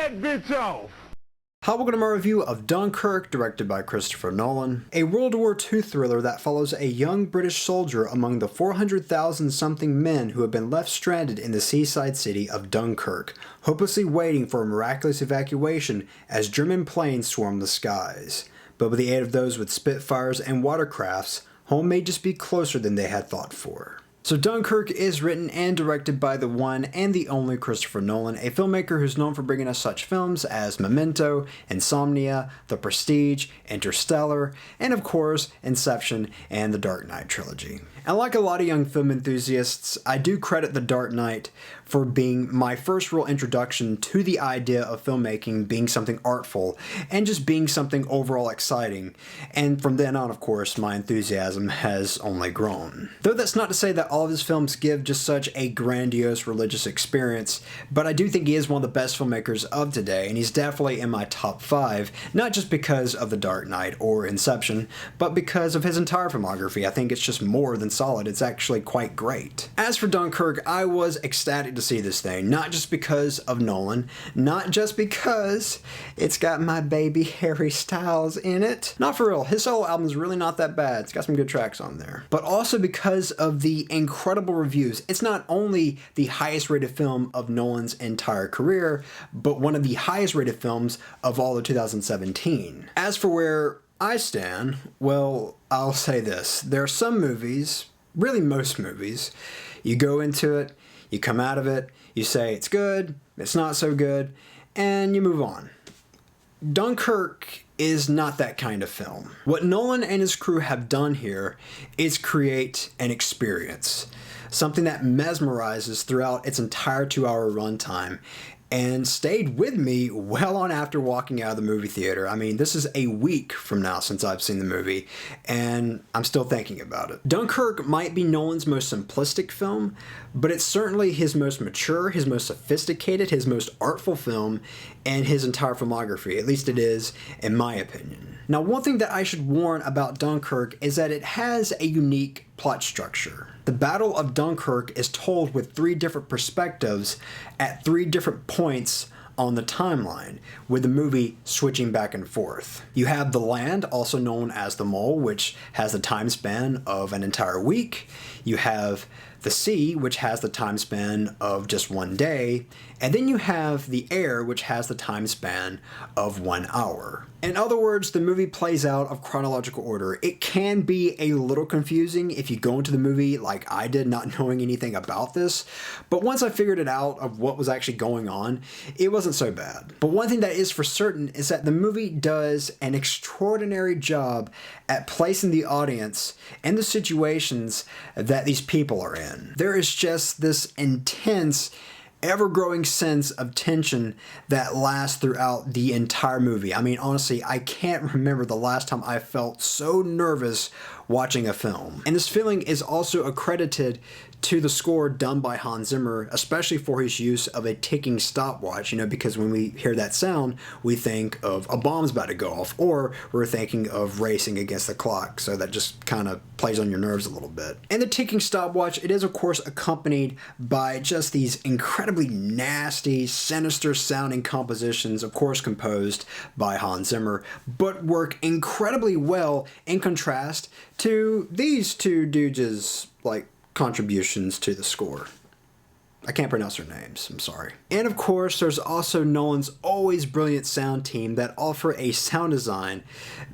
that bitch off! How we're going to my review of Dunkirk, directed by Christopher Nolan, a World War II thriller that follows a young British soldier among the 400,000 something men who have been left stranded in the seaside city of Dunkirk, hopelessly waiting for a miraculous evacuation as German planes swarm the skies. But with the aid of those with Spitfires and watercrafts, home may just be closer than they had thought for. So Dunkirk is written and directed by the one and the only Christopher Nolan, a filmmaker who's known for bringing us such films as Memento, Insomnia, The Prestige, Interstellar, and of course, Inception and the Dark Knight trilogy. And like a lot of young film enthusiasts, I do credit The Dark Knight for being my first real introduction to the idea of filmmaking being something artful and just being something overall exciting. And from then on, of course, my enthusiasm has only grown. Though that's not to say that all of his films give just such a grandiose religious experience, but I do think he is one of the best filmmakers of today, and he's definitely in my top 5, not just because of The Dark Knight or Inception, but because of his entire filmography. I think it's just more than solid. It's actually quite great. As for Dunkirk, I was ecstatic to see this thing, not just because of Nolan, not just because it's got my baby Harry Styles in it. Not for real, his solo album is really not that bad. It's got some good tracks on there. But also because of the incredible reviews. It's not only the highest rated film of Nolan's entire career, but one of the highest rated films of all of 2017. As for where I stand, well, I'll say this. There are some movies, really most movies, you go into it, you come out of it, you say it's good, it's not so good, and you move on. Dunkirk is not that kind of film. What Nolan and his crew have done here is create an experience, something that mesmerizes throughout its entire 2-hour runtime and stayed with me well on after walking out of the movie theater. I mean, this is a week from now since I've seen the movie, and I'm still thinking about it. Dunkirk might be Nolan's most simplistic film, but it's certainly his most mature, his most sophisticated, his most artful film in his entire filmography. At least it is, in my opinion. Now, one thing that I should warn about Dunkirk is that it has a unique plot structure. The Battle of Dunkirk is told with 3 different perspectives at 3 different points on the timeline, with the movie switching back and forth. You have the land, also known as the Mole, which has the time span of an entire week. You have the sea, which has the time span of just 1 day, and then you have the air, which has the time span of 1 hour. In other words, the movie plays out of chronological order. It can be a little confusing if you go into the movie like I did, not knowing anything about this, but once I figured it out of what was actually going on, it wasn't so bad. But one thing that is for certain is that the movie does an extraordinary job at placing the audience in the situations that these people are in. There is just this intense, ever-growing sense of tension that lasts throughout the entire movie. I mean, honestly, I can't remember the last time I felt so nervous watching a film. And this feeling is also accredited to the score done by Hans Zimmer, especially for his use of a ticking stopwatch, because when we hear that sound, we think of a bomb's about to go off, or we're thinking of racing against the clock, so that just kind of plays on your nerves a little bit. And the ticking stopwatch, it is of course accompanied by just these incredibly nasty, sinister sounding compositions, of course composed by Hans Zimmer, but work incredibly well in contrast to these 2 dudes' contributions to the score. I can't pronounce their names, I'm sorry. And of course, there's also Nolan's always brilliant sound team that offer a sound design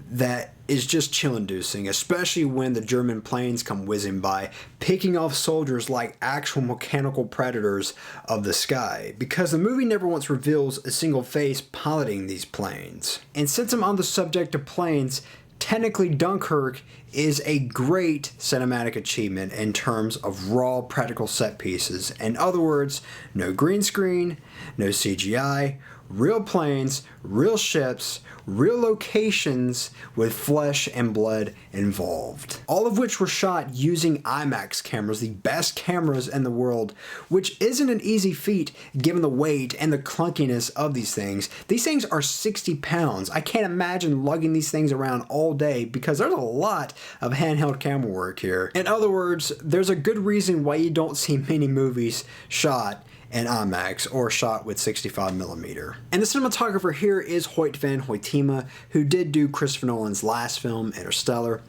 that is just chill-inducing, especially when the German planes come whizzing by, picking off soldiers like actual mechanical predators of the sky, because the movie never once reveals a single face piloting these planes. And since I'm on the subject of planes, technically Dunkirk is a great cinematic achievement in terms of raw practical set pieces. In other words, no green screen, no CGI, real planes, real ships, real locations with flesh and blood involved. All of which were shot using IMAX cameras, the best cameras in the world, which isn't an easy feat given the weight and the clunkiness of these things. These things are 60 pounds. I can't imagine lugging these things around all day because there's a lot of handheld camera work here. In other words, there's a good reason why you don't see many movies shot in IMAX or shot with 65mm. And the cinematographer here is Hoyt van Hoytema, who did do Christopher Nolan's last film, Interstellar.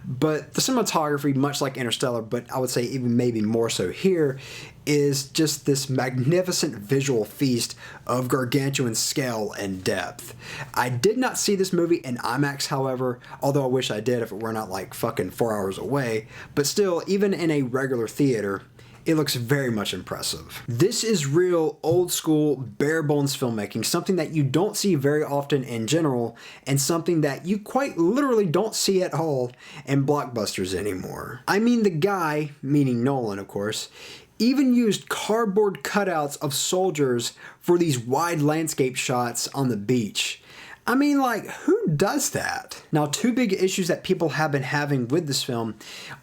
But the cinematography, much like Interstellar, but I would say even maybe more so here, is just this magnificent visual feast of gargantuan scale and depth. I did not see this movie in IMAX, however, although I wish I did if it were not like fucking 4 hours away. But still, even in a regular theater, it looks very much impressive. This is real old school bare bones filmmaking, something that you don't see very often in general, and something that you quite literally don't see at all in blockbusters anymore. I mean, the guy, meaning Nolan of course, even used cardboard cutouts of soldiers for these wide landscape shots on the beach. I mean, like, who does that? Now, two big issues that people have been having with this film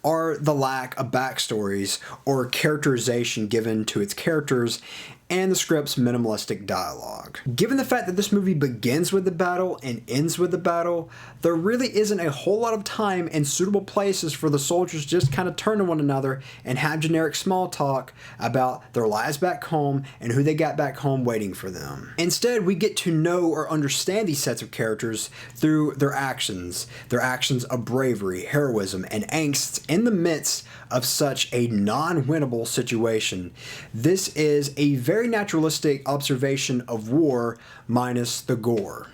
are the lack of backstories or characterization given to its characters and the script's minimalistic dialogue. Given the fact that this movie begins with the battle and ends with the battle, there really isn't a whole lot of time and suitable places for the soldiers just kind of turn to one another and have generic small talk about their lives back home and who they got back home waiting for them. Instead, we get to know or understand these sets of characters through their actions of bravery, heroism, and angst in the midst of such a non-winnable situation. This is a very naturalistic observation of war minus the gore.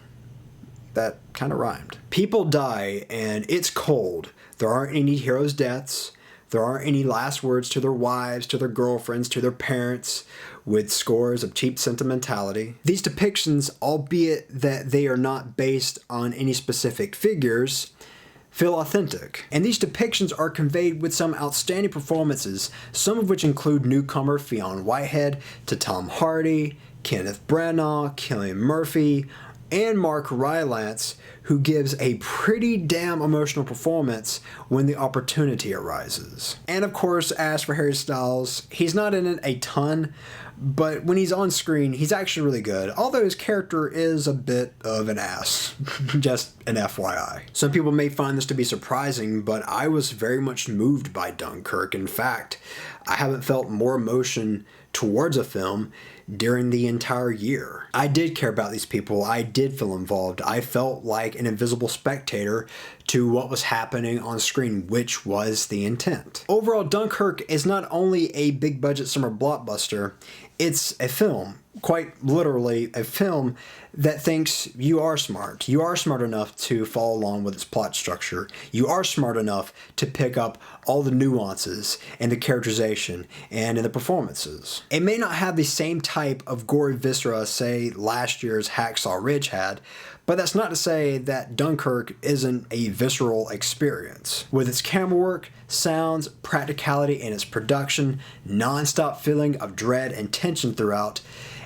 That kind of rhymed. People die and it's cold. There aren't any heroes' deaths. There aren't any last words to their wives, to their girlfriends, to their parents, with scores of cheap sentimentality. These depictions, albeit that they are not based on any specific figures, feel authentic. And these depictions are conveyed with some outstanding performances, some of which include newcomer Fionn Whitehead to Tom Hardy, Kenneth Branagh, Cillian Murphy, and Mark Rylance, who gives a pretty damn emotional performance when the opportunity arises. And of course, as for Harry Styles, he's not in it a ton, but when he's on screen, he's actually really good, although his character is a bit of an ass. Just an FYI. Some people may find this to be surprising, but I was very much moved by Dunkirk. In fact, I haven't felt more emotion towards a film during the entire year. I did care about these people. I did feel involved. I felt like an invisible spectator to what was happening on screen, which was the intent. Overall, Dunkirk is not only a big budget summer blockbuster, it's a film, quite literally a film that thinks you are smart. You are smart enough to follow along with its plot structure. You are smart enough to pick up all the nuances and the characterization and in the performances. It may not have the same type of gory viscera, say, last year's Hacksaw Ridge had, but that's not to say that Dunkirk isn't a visceral experience. With its camera work, sounds, practicality in its production, non-stop feeling of dread and tension throughout,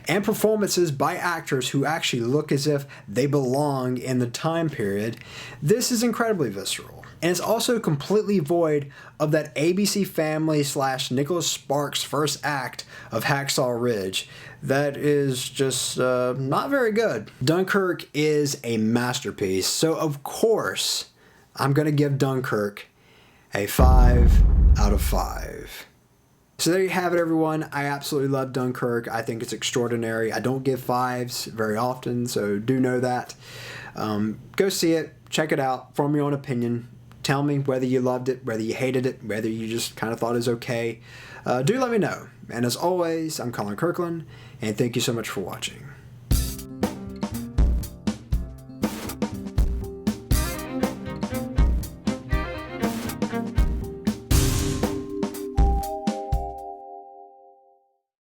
and performances by actors who actually look as if they belong in the time period, this is incredibly visceral. And it's also completely void of that ABC Family / Nicholas Sparks first act of Hacksaw Ridge that is just not very good. Dunkirk is a masterpiece, so of course I'm going to give Dunkirk a 5 out of 5. So there you have it, everyone. I absolutely love Dunkirk. I think it's extraordinary. I don't give 5s very often, so do know that. Go see it. Check it out. Form your own opinion. Tell me whether you loved it, whether you hated it, whether you just kind of thought it was okay. Do let me know. And as always, I'm Colin Kirkland, and thank you so much for watching.